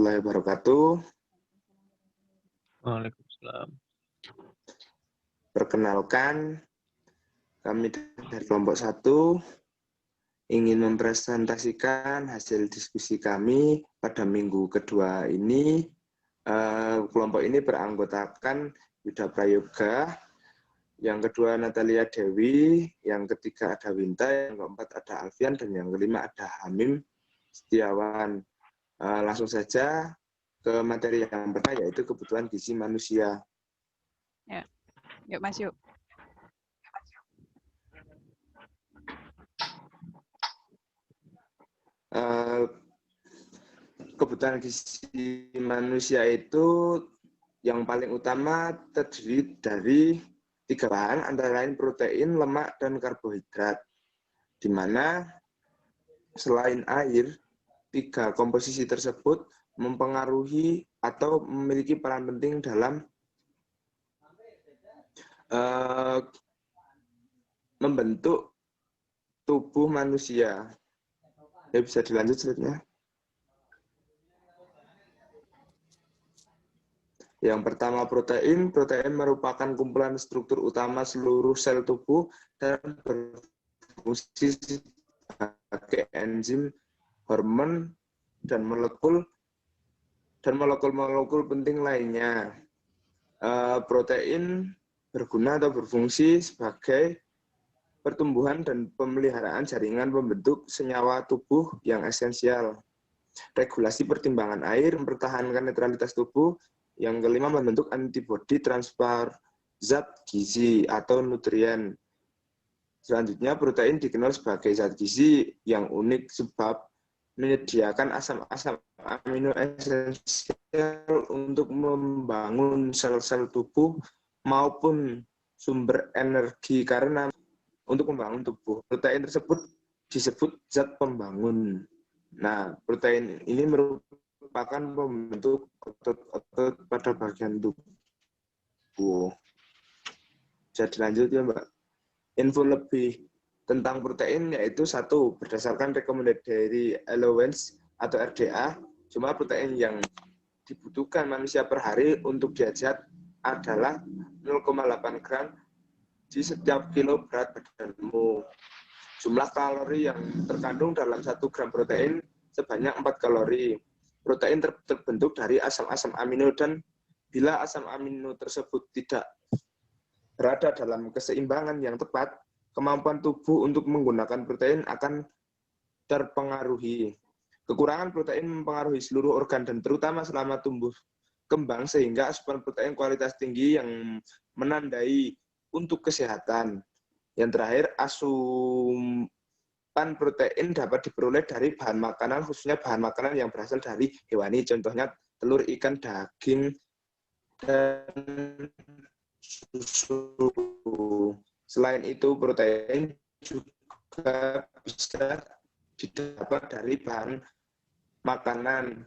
warahmatullahi wabarakatuh. Waalaikumsalam. Perkenalkan, kami dari kelompok 1 ingin mempresentasikan hasil diskusi kami pada minggu kedua ini. Kelompok ini beranggotakan Yuda Prayoga, yang kedua Natalia Dewi, yang ketiga ada Winta, yang keempat ada Alfian, dan yang kelima ada Hamim Setiawan. Langsung saja ke materi yang pertama, yaitu kebutuhan gizi manusia. Ya, yuk Mas yuk. Kebutuhan gizi manusia itu yang paling utama terdiri dari 3 bahan, antara lain protein, lemak, dan karbohidrat. Di mana selain air, 3 komposisi tersebut mempengaruhi atau memiliki peran penting dalam membentuk tubuh manusia. Ya, bisa dilanjut slide-nya. Yang pertama protein. Protein merupakan kumpulan struktur utama seluruh sel tubuh dan berfungsi sebagai enzim, hormon, dan molekul penting lainnya. Protein berguna atau berfungsi sebagai pertumbuhan dan pemeliharaan jaringan pembentuk senyawa tubuh yang esensial. Regulasi pertimbangan air, mempertahankan netralitas tubuh. Yang kelima, membentuk antibodi transfer zat gizi atau nutrien. Selanjutnya, protein dikenal sebagai zat gizi yang unik sebab menyediakan asam-asam amino esensial untuk membangun sel-sel tubuh maupun sumber energi. Karena untuk membangun tubuh, protein tersebut disebut zat pembangun. Nah, protein ini merupakan pembentuk otot-otot pada bagian tubuh. Bisa dilanjut ya, Mbak. Info lebih tentang protein yaitu 1, berdasarkan recommended allowance atau RDA, jumlah protein yang dibutuhkan manusia per hari untuk diet sehat adalah 0,8 gram di setiap kilo berat badanmu. Jumlah kalori yang terkandung dalam 1 gram protein sebanyak 4 kalori. Protein terbentuk dari asam-asam amino, dan bila asam amino tersebut tidak berada dalam keseimbangan yang tepat, kemampuan tubuh untuk menggunakan protein akan terpengaruhi. Kekurangan protein mempengaruhi seluruh organ dan terutama selama tumbuh kembang, sehingga asupan protein kualitas tinggi yang menandai untuk kesehatan. Yang terakhir, asupan protein dapat diperoleh dari bahan makanan, khususnya bahan makanan yang berasal dari hewani, contohnya telur, ikan, daging, dan susu. Selain itu, protein juga bisa didapat dari bahan makanan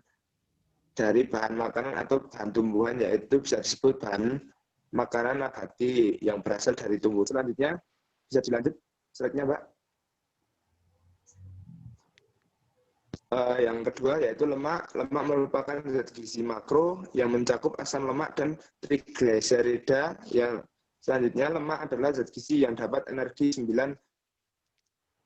atau bahan tumbuhan, yaitu bisa disebut bahan makanan nabati yang berasal dari tumbuh. Selanjutnya, bisa dilanjut slide-nya, Mbak. Yang kedua yaitu lemak. Lemak merupakan zat gizi makro yang mencakup asam lemak dan trigliserida. Yang selanjutnya, lemak adalah zat gizi yang dapat energi 9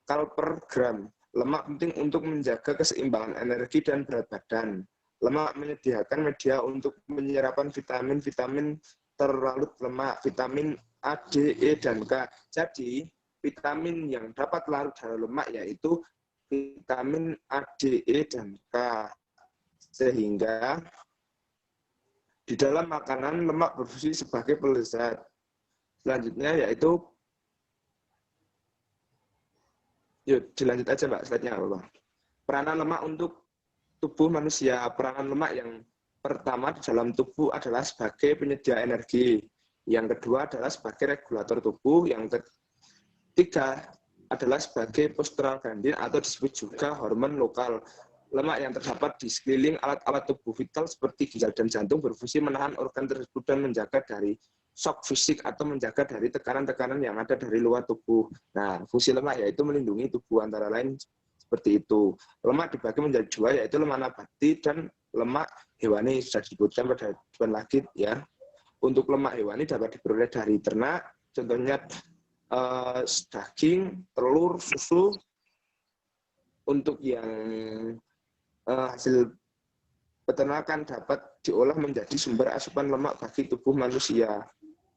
kal per gram. Lemak penting untuk menjaga keseimbangan energi dan berat badan. Lemak menyediakan media untuk penyerapan vitamin-vitamin terlarut lemak, vitamin A, D, E, dan K. Jadi, vitamin yang dapat larut dalam lemak yaitu vitamin A, D, E, dan K. Sehingga di dalam makanan lemak berfungsi sebagai pelezat. Selanjutnya yaitu, yuk dilanjut aja Mbak, slide-nya apa? Peranan lemak untuk tubuh manusia. Peranan lemak yang pertama di dalam tubuh adalah sebagai penyedia energi. Yang kedua adalah sebagai regulator tubuh. Yang ketiga adalah sebagai prostaglandin atau disebut juga hormon lokal. Lemak yang terdapat di sekeliling alat-alat tubuh vital seperti ginjal dan jantung berfungsi menahan organ tersebut dan menjaga dari shock fisik atau menjaga dari tekanan-tekanan yang ada dari luar tubuh. Nah, fungsi lemak yaitu melindungi tubuh, antara lain seperti itu. Lemak dibagi menjadi 2, yaitu lemak nabati dan lemak hewani sudah disebutkan pada depan lagi ya. Untuk lemak hewani dapat diperoleh dari ternak, contohnya daging, telur, susu. Untuk yang hasil peternakan dapat diolah menjadi sumber asupan lemak bagi tubuh manusia.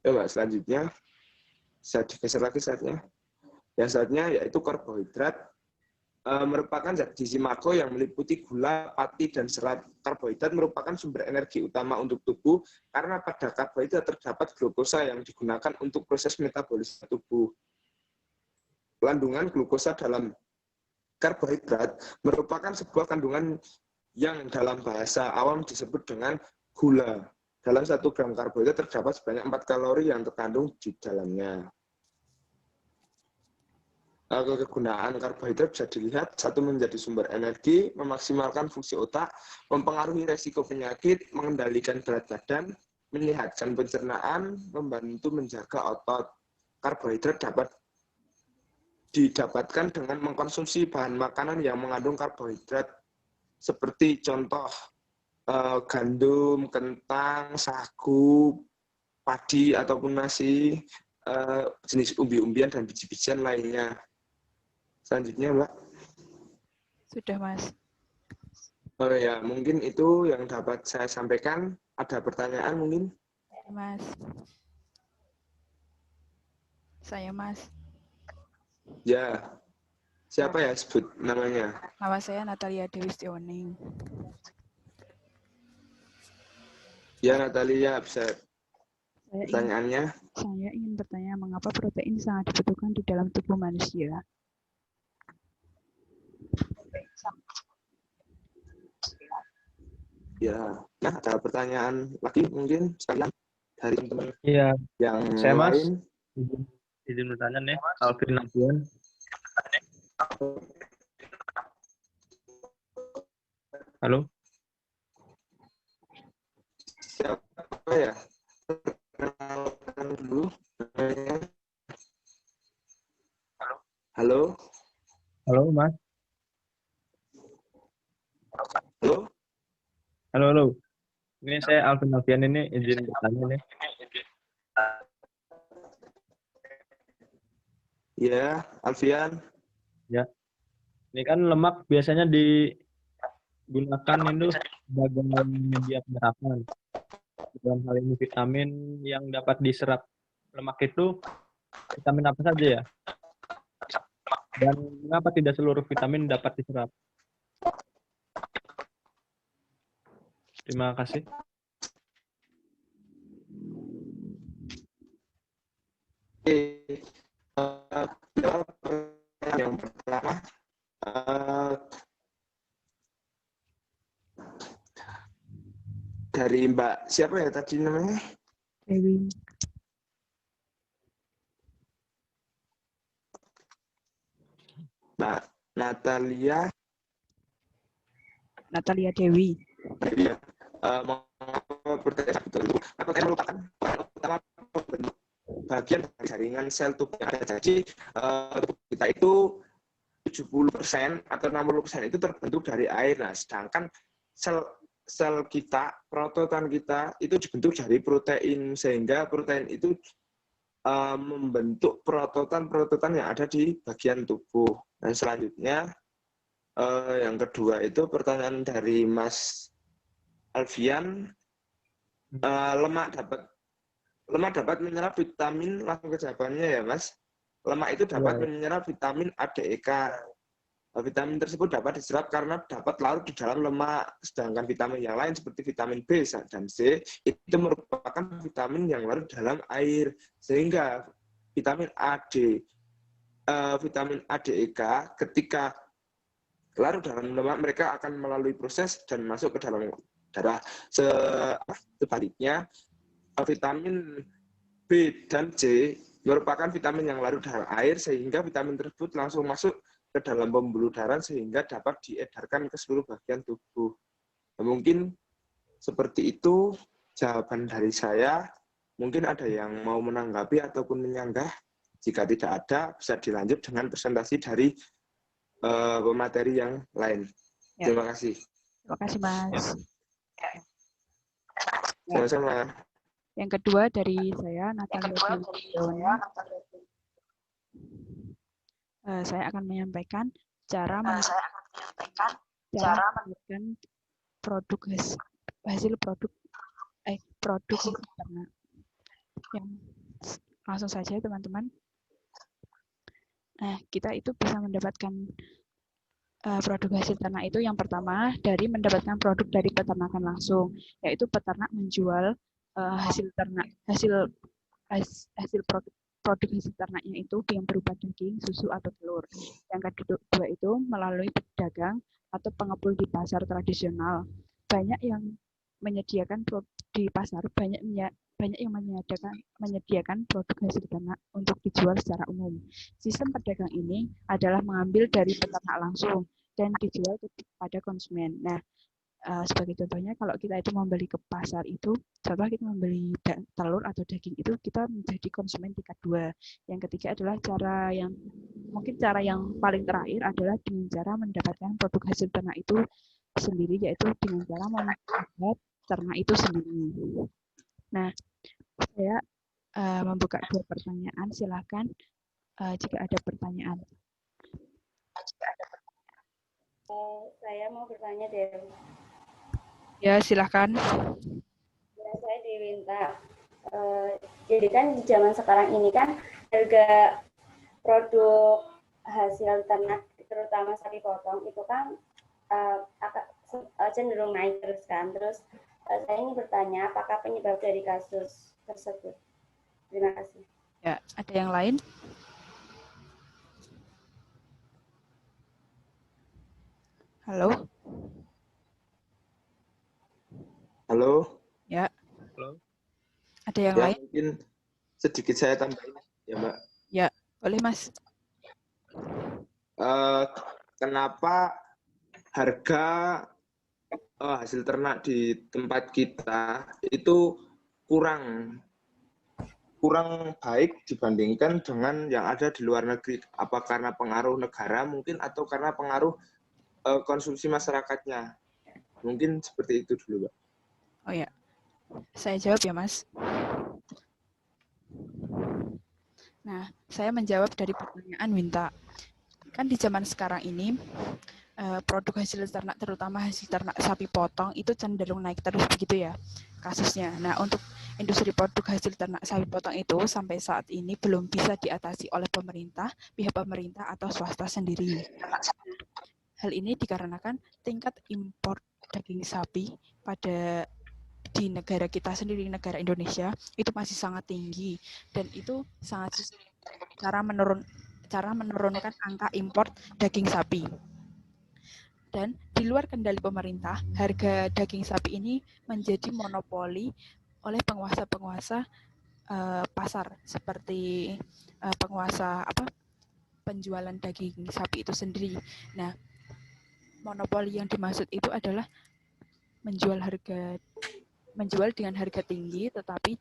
Coba selanjutnya, saya digeser lagi saatnya. Yang saatnya yaitu karbohidrat. Merupakan zat gizi makro yang meliputi gula, pati, dan serat. Karbohidrat merupakan sumber energi utama untuk tubuh karena pada karbohidrat terdapat glukosa yang digunakan untuk proses metabolisme tubuh. Kandungan glukosa dalam karbohidrat merupakan sebuah kandungan yang dalam bahasa awam disebut dengan gula. Dalam 1 gram karbohidrat terdapat sebanyak 4 kalori yang terkandung di dalamnya. Kegunaan karbohidrat bisa dilihat, 1, menjadi sumber energi, memaksimalkan fungsi otak, mempengaruhi resiko penyakit, mengendalikan berat badan, menyehatkan pencernaan, membantu menjaga otot. Karbohidrat dapat didapatkan dengan mengkonsumsi bahan makanan yang mengandung karbohidrat, seperti contoh gandum, kentang, sagu, padi ataupun nasi, jenis umbi-umbian dan biji-bijian lainnya. Selanjutnya, Mbak. Sudah, Mas. Oh ya, mungkin itu yang dapat saya sampaikan. Ada pertanyaan mungkin? Mas. Saya, Mas. Ya. Siapa ya sebut namanya? Nama saya Natalia Dewi Stioning. Ya, Natalia, bisa pertanyaannya? Saya ingin bertanya mengapa protein sangat dibutuhkan di dalam tubuh manusia. Ya, nah ada pertanyaan lagi mungkin sekalian dari teman-teman yang saya lain. Mas, izin bertanya nih, Alvin Nabian. Halo? Siapa ya? Perkenalkan dulu. Halo? Halo, Mas? Halo? Halo. Ini saya Alvin Nabian ini izin bertanya nih. Ya, Alfian. Ya. Ini kan lemak biasanya digunakan itu sebagai media penyerapan. Dalam hal ini vitamin yang dapat diserap lemak itu vitamin apa saja ya? Dan mengapa tidak seluruh vitamin dapat diserap? Terima kasih. Yang pertama, dari Mbak siapa ya tadi namanya? Dewi. Mbak Natalia. Natalia Dewi. Ya, pertanyaan betul. Apakah merupakan utama bagian dari jaringan sel tubuh yang ada? Jadi tubuh kita itu 70% atau 60% itu terbentuk dari air. Nah, sedangkan sel kita, prototan kita itu dibentuk dari protein, sehingga protein itu membentuk prototan yang ada di bagian tubuh. Dan selanjutnya yang kedua itu pertanyaan dari Mas Alfian, lemak dapat menyerap vitamin, langsung ke jawabannya ya Mas. Lemak itu dapat menyerap vitamin A, D, E, K. Vitamin tersebut dapat diserap karena dapat larut di dalam lemak, sedangkan vitamin yang lain seperti vitamin B dan C itu merupakan vitamin yang larut dalam air, sehingga vitamin A, D, E, K ketika larut dalam lemak mereka akan melalui proses dan masuk ke dalam darah. Sebaliknya vitamin B dan C merupakan vitamin yang larut dalam air, sehingga vitamin tersebut langsung masuk ke dalam pembuluh darah sehingga dapat diedarkan ke seluruh bagian tubuh. Nah, mungkin seperti itu jawaban dari saya. Mungkin ada yang mau menanggapi ataupun menyanggah. Jika tidak ada, bisa dilanjut dengan presentasi dari pemateri yang lain. Ya. Terima kasih. Terima kasih, Mas. Sama-sama. Yang kedua dari saya, Natalia Dewi. Saya akan menyampaikan cara mendapatkan produk hasil produk ternak. Yang langsung saja teman-teman. Nah, kita itu bisa mendapatkan produk hasil ternak itu yang pertama dari mendapatkan produk dari peternakan langsung, yaitu peternak menjual hasil produk hasil ternaknya itu yang berupa daging, susu atau telur. Yang kedua itu melalui pedagang atau pengepul di pasar tradisional. Banyak yang menyediakan di pasar banyak yang menyediakan produk hasil ternak untuk dijual secara umum. Sistem pedagang ini adalah mengambil dari peternak langsung dan dijual kepada konsumen. Nah, sebagai contohnya kalau kita itu membeli ke pasar itu, contoh kita membeli telur atau daging itu kita menjadi konsumen tingkat 2. Yang ketiga adalah cara yang paling terakhir adalah dengan cara mendapatkan produk hasil ternak itu sendiri, yaitu dengan cara membuat ternak itu sendiri. Nah, saya membuka 2 pertanyaan, silakan jika ada pertanyaan. Saya mau bertanya deh. Ya, silakan. Ya, saya diminta. Jadi kan di zaman sekarang ini kan harga produk hasil ternak, terutama sapi potong, itu kan cenderung naik terus kan. Terus saya ingin bertanya, apakah penyebab dari kasus tersebut? Terima kasih. Ya, ada yang lain? Halo? Halo. Ya. Halo. Ada yang lain? Mungkin sedikit saya tambahin ya, Mbak. Ya, boleh Mas. Kenapa harga hasil ternak di tempat kita itu kurang baik dibandingkan dengan yang ada di luar negeri? Apa karena pengaruh negara mungkin atau karena pengaruh konsumsi masyarakatnya? Mungkin seperti itu dulu, Mbak. Oh ya, saya jawab ya Mas. Nah, saya menjawab dari pertanyaan Winta. Kan di zaman sekarang ini, produk hasil ternak, terutama hasil ternak sapi potong, itu cenderung naik terus begitu ya kasusnya. Nah, untuk industri produk hasil ternak sapi potong itu sampai saat ini belum bisa diatasi oleh pihak pemerintah atau swasta sendiri. Hal ini dikarenakan tingkat impor daging sapi di negara kita sendiri, negara Indonesia, itu masih sangat tinggi dan itu sangat susah cara menurunkan angka impor daging sapi. Dan di luar kendali pemerintah, harga daging sapi ini menjadi monopoli oleh penguasa-penguasa pasar seperti penguasa penjualan daging sapi itu sendiri. Nah, monopoli yang dimaksud itu adalah menjual dengan harga tinggi tetapi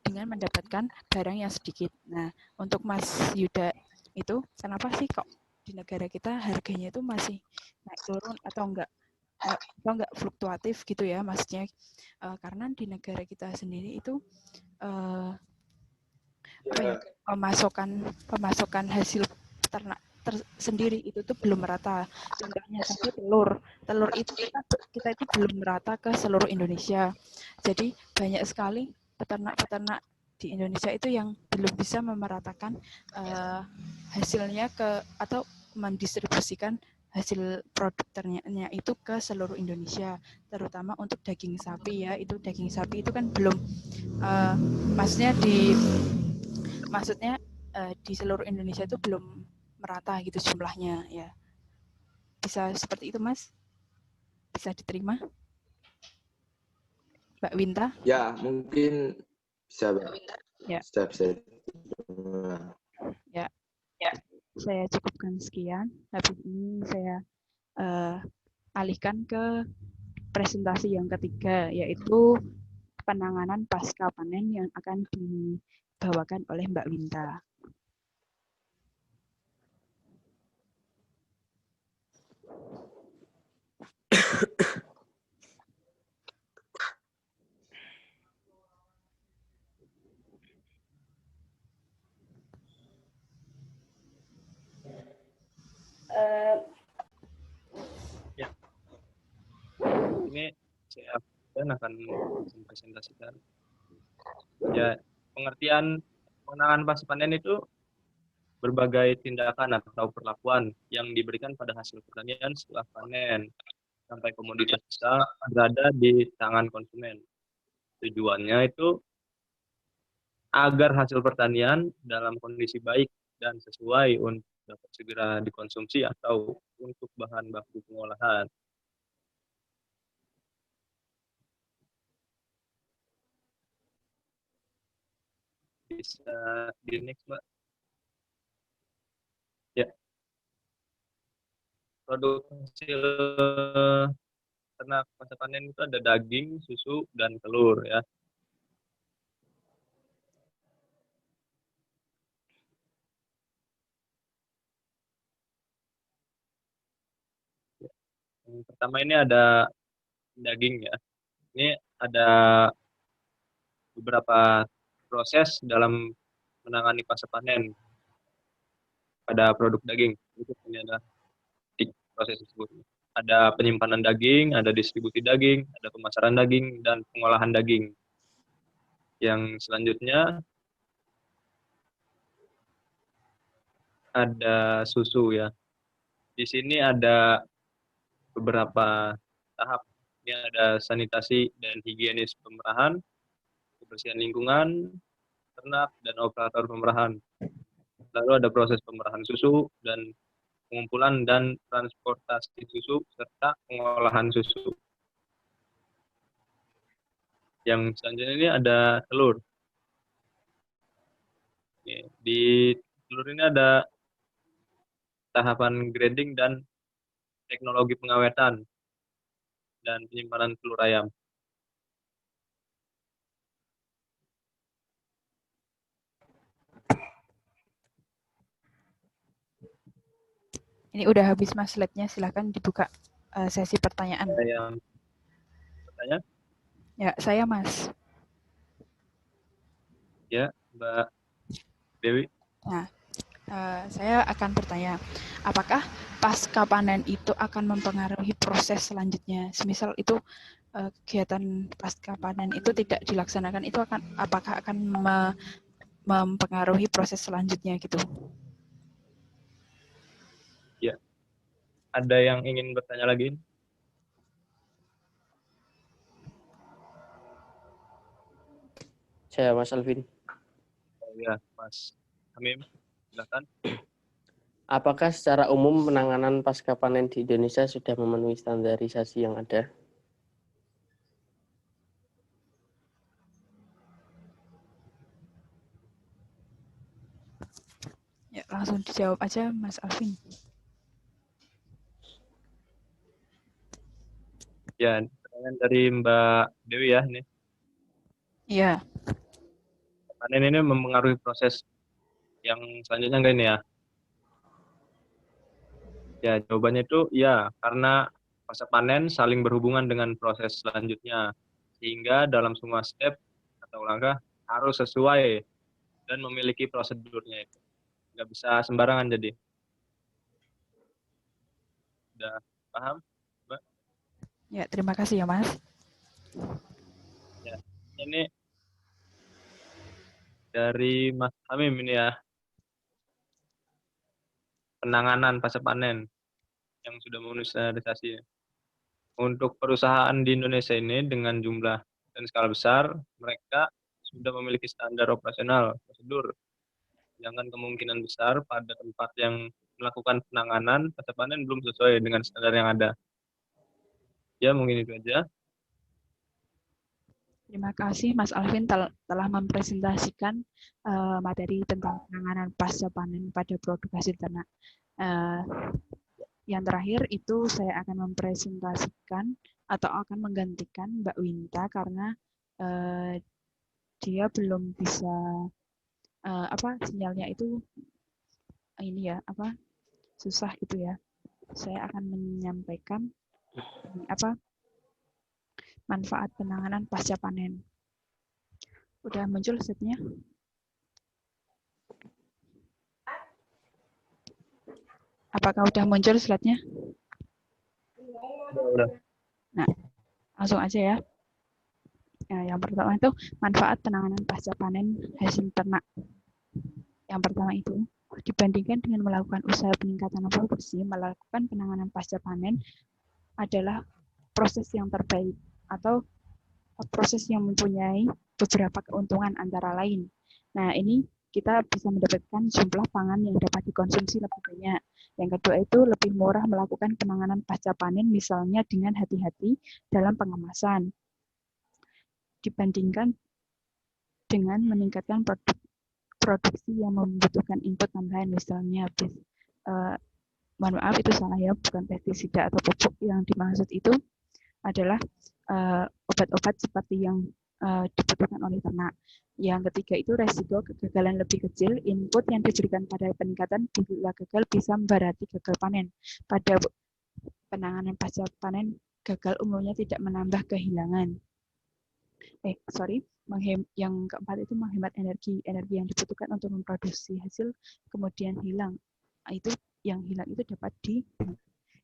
dengan mendapatkan barang yang sedikit. Nah, untuk Mas Yuda itu kenapa sih kok di negara kita harganya itu masih naik turun atau enggak fluktuatif gitu ya, maksudnya karena di negara kita sendiri itu pemasokan hasil ternak sendiri itu tuh belum merata. Contohnya saja telur itu kita itu belum merata ke seluruh Indonesia. Jadi banyak sekali peternak-peternak di Indonesia itu yang belum bisa memeratakan hasilnya atau mendistribusikan hasil produk ternaknya itu ke seluruh Indonesia, terutama untuk daging sapi ya. Itu daging sapi itu kan belum maksudnya di seluruh Indonesia itu belum merata gitu jumlahnya ya. Bisa seperti itu Mas? Bisa diterima? Mbak Winta? Ya, mungkin bisa, Mbak. Ya. Bisa. Ya. Saya cukupkan sekian. Habis ini saya alihkan ke presentasi yang ketiga, yaitu penanganan pasca panen yang akan dibawakan oleh Mbak Winta. saya akan mempresentasikan. Ya, pengertian penanganan pasca panen itu berbagai tindakan atau perlakuan yang diberikan pada hasil pertanian setelah panen sampai komoditas bisa berada di tangan konsumen. Tujuannya itu agar hasil pertanian dalam kondisi baik dan sesuai untuk dapat segera dikonsumsi atau untuk bahan baku pengolahan. Bisa di next, Mbak. Ya, produk hasil ternak pasca panen itu ada daging, susu, dan telur ya. Yang pertama ini ada daging ya. Ini ada beberapa proses dalam menangani pasca panen pada produk daging. Ini ada proses tersebut. Ada penyimpanan daging, ada distribusi daging, ada pemasaran daging, dan pengolahan daging. Yang selanjutnya ada susu ya. Di sini ada beberapa tahap. Ini ada sanitasi dan higienis pemerahan, kebersihan lingkungan, ternak, dan operator pemerahan. Lalu ada proses pemerahan susu dan pengumpulan dan transportasi susu serta pengolahan susu. Yang selanjutnya ini ada telur. Di telur ini ada tahapan grading dan teknologi pengawetan dan penyimpanan telur ayam. Ini udah habis Mas slide-nya, silahkan dibuka sesi pertanyaan. Ada yang bertanya? Ya, saya Mas. Ya, Mbak Dewi. Nah, saya akan bertanya, apakah pasca panen itu akan mempengaruhi proses selanjutnya? Semisal itu kegiatan pasca panen itu tidak dilaksanakan, itu apakah akan mempengaruhi proses selanjutnya gitu? Ya, ada yang ingin bertanya lagi? Saya Mas Alvin. Oh, ya, Mas Hamim, silakan. Apakah secara umum penanganan pasca panen di Indonesia sudah memenuhi standarisasi yang ada? Ya, langsung dijawab aja Mas Alvin. Ya, pertanyaan dari Mbak Dewi ya ini. Iya. Panen ini mempengaruhi proses yang selanjutnya enggak ini ya? Ya, jawabannya itu ya, karena pasca panen saling berhubungan dengan proses selanjutnya. Sehingga dalam semua step atau langkah harus sesuai dan memiliki prosedurnya itu. Nggak bisa sembarangan jadi. Udah paham, Mbak? Ya, terima kasih ya Mas. Ya, ini dari Mas Hamim ini ya. Penanganan pasca panen yang sudah memenuhi standarisasi. Untuk perusahaan di Indonesia ini dengan jumlah dan skala besar, mereka sudah memiliki standar operasional, prosedur. Sedangkan kemungkinan besar pada tempat yang melakukan penanganan pasca panen belum sesuai dengan standar yang ada. Ya, mungkin itu aja. Terima kasih Mas Alvin telah mempresentasikan materi tentang penanganan pasca panen pada produk hasil ternak. Yang terakhir itu saya akan mempresentasikan atau akan menggantikan Mbak Winta karena dia belum bisa sinyalnya itu ini ya susah gitu ya. Saya akan menyampaikan manfaat penanganan pasca panen. Udah muncul slide-nya? Apakah udah muncul slide-nya? Udah. Nah, langsung aja ya. Nah, yang pertama itu manfaat penanganan pasca panen hasil ternak. Yang pertama itu, dibandingkan dengan melakukan usaha peningkatan produksi, melakukan penanganan pasca panen adalah proses yang terbaik atau proses yang mempunyai beberapa keuntungan antara lain. Nah, ini kita bisa mendapatkan jumlah pangan yang dapat dikonsumsi lebih banyak. Yang kedua itu lebih murah melakukan penanganan pasca panen, misalnya dengan hati-hati dalam pengemasan, dibandingkan dengan meningkatkan produksi yang membutuhkan input tambahan, misalnya mohon maaf itu salah ya, bukan pestisida atau pupuk. Yang dimaksud itu adalah obat-obat seperti yang dibutuhkan oleh ternak. Yang ketiga itu resiko kegagalan lebih kecil. Input yang diberikan pada peningkatan bila gagal bisa memberati gagal panen. Pada penanganan pasca panen, gagal umumnya tidak menambah kehilangan. Yang keempat itu menghemat energi yang dibutuhkan untuk memproduksi hasil kemudian hilang. Itu yang hilang itu dapat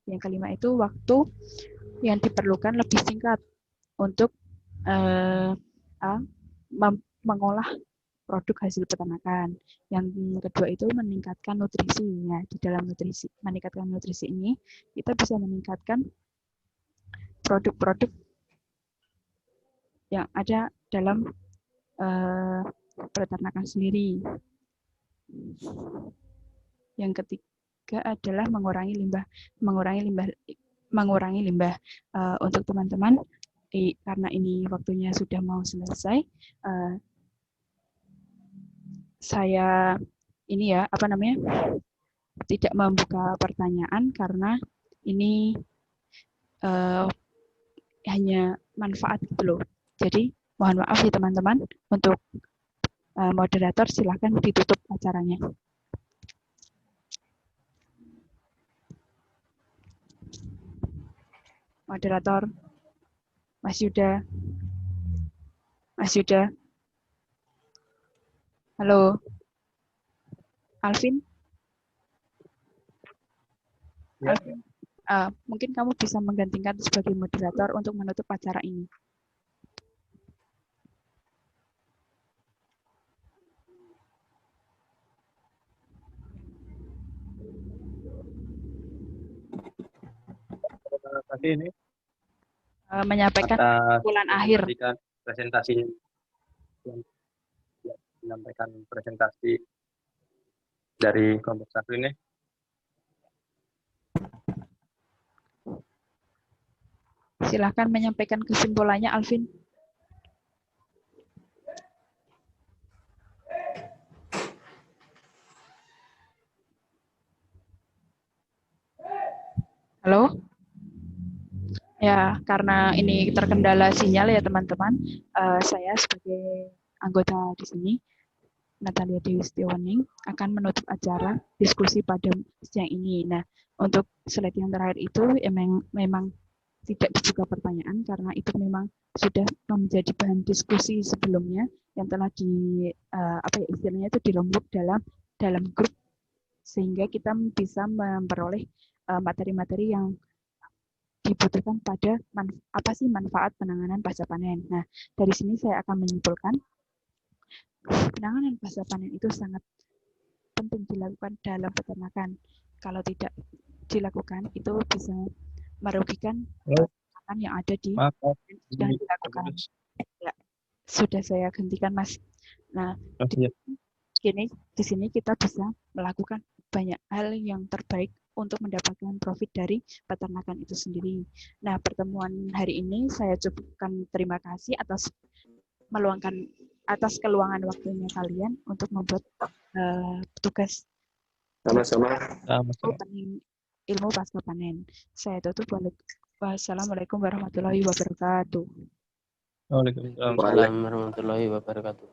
Yang kelima itu waktu yang diperlukan lebih singkat untuk mengolah produk hasil peternakan. Yang kedua itu meningkatkan nutrisinya. Di dalam meningkatkan nutrisi ini kita bisa meningkatkan produk-produk yang ada dalam peternakan sendiri. Yang ketiga adalah mengurangi limbah. Untuk teman-teman, karena ini waktunya sudah mau selesai, saya tidak membuka pertanyaan karena ini hanya manfaat gitu loh. Jadi mohon maaf ya teman-teman, untuk moderator silahkan ditutup acaranya. Moderator, Mas Yuda. Halo. Alvin? Ya. Alvin, mungkin kamu bisa menggantikan sebagai moderator untuk menutup acara ini. Tadi ini menyampaikan kesimpulan akhir presentasinya, menyampaikan presentasi dari kelompok 1 ini. Silahkan menyampaikan kesimpulannya, Alvin. Halo? Ya, karena ini terkendala sinyal ya teman-teman, saya sebagai anggota di sini, Natalia Dewi Setiawaning, akan menutup acara diskusi pada siang ini. Nah, untuk slide yang terakhir itu memang tidak dibuka pertanyaan karena itu memang sudah menjadi bahan diskusi sebelumnya yang telah istilahnya itu dirembuk dalam grup, sehingga kita bisa memperoleh materi-materi yang dibutuhkan pada apa sih manfaat penanganan pasca panen. Nah, dari sini saya akan menyimpulkan penanganan pasca panen itu sangat penting dilakukan dalam peternakan. Kalau tidak dilakukan, itu bisa merugikan peternakan yang ada di sedang dilakukan. Ya, sudah saya gantikan, Mas. Nah, di sini kita bisa melakukan banyak hal yang terbaik untuk mendapatkan profit dari peternakan itu sendiri. Nah, pertemuan hari ini saya cukupkan. Terima kasih atas keluangan waktunya kalian untuk membuat tugas sama-sama ilmu pasca panen. Saya tutup. Wassalamualaikum warahmatullahi wabarakatuh. Waalaikumsalam warahmatullahi wabarakatuh.